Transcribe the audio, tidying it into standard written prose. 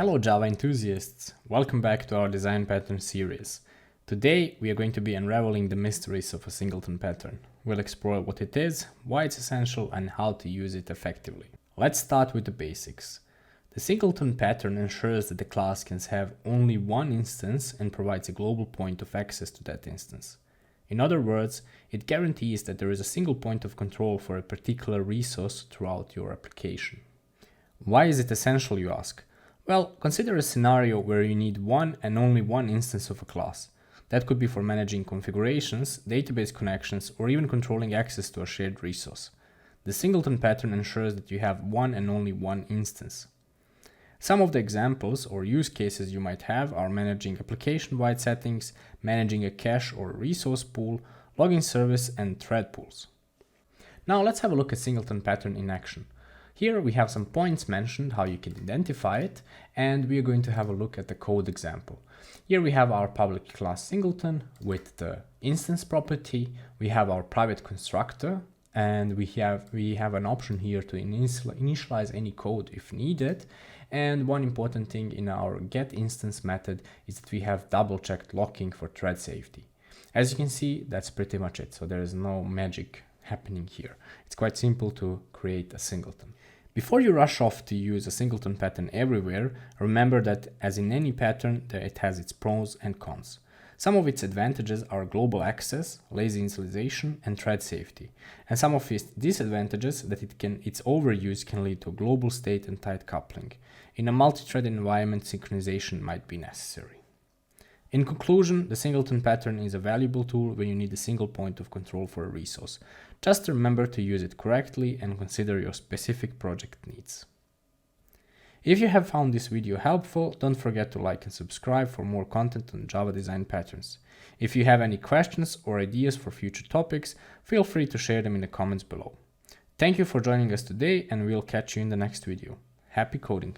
Hello Java enthusiasts, welcome back to our design pattern series. Today we are going to be unraveling the mysteries of a singleton pattern. We'll explore what it is, why it's essential, and how to use it effectively. Let's start with the basics. The singleton pattern ensures that the class can have only one instance and provides a global point of access to that instance. In other words, it guarantees that there is a single point of control for a particular resource throughout your application. Why is it essential, you ask? Well, consider a scenario where you need one and only one instance of a class. That could be for managing configurations, database connections, or even controlling access to a shared resource. The singleton pattern ensures that you have one and only one instance. Some of the examples or use cases you might have are managing application-wide settings, managing a cache or resource pool, login service, and thread pools. Now let's have a look at singleton pattern in action. Here we have some points mentioned, how you can identify it, and we are going to have a look at the code example. Here we have our public class singleton with the instance property, we have our private constructor, and we have an option here to initialize any code if needed. And one important thing in our getInstance method is that we have double-checked locking for thread safety. As you can see, that's pretty much it, so there is no magic happening here. It's quite simple to create a singleton. Before you rush off to use a singleton pattern everywhere, remember that as in any pattern, it has its pros and cons. Some of its advantages are global access, lazy initialization, and thread safety. And some of its disadvantages that its overuse can lead to global state and tight coupling. In a multi-thread environment, synchronization might be necessary. In conclusion, the singleton pattern is a valuable tool when you need a single point of control for a resource. Just remember to use it correctly and consider your specific project needs. If you have found this video helpful, don't forget to like and subscribe for more content on Java design patterns. If you have any questions or ideas for future topics, feel free to share them in the comments below. Thank you for joining us today, and we'll catch you in the next video. Happy coding!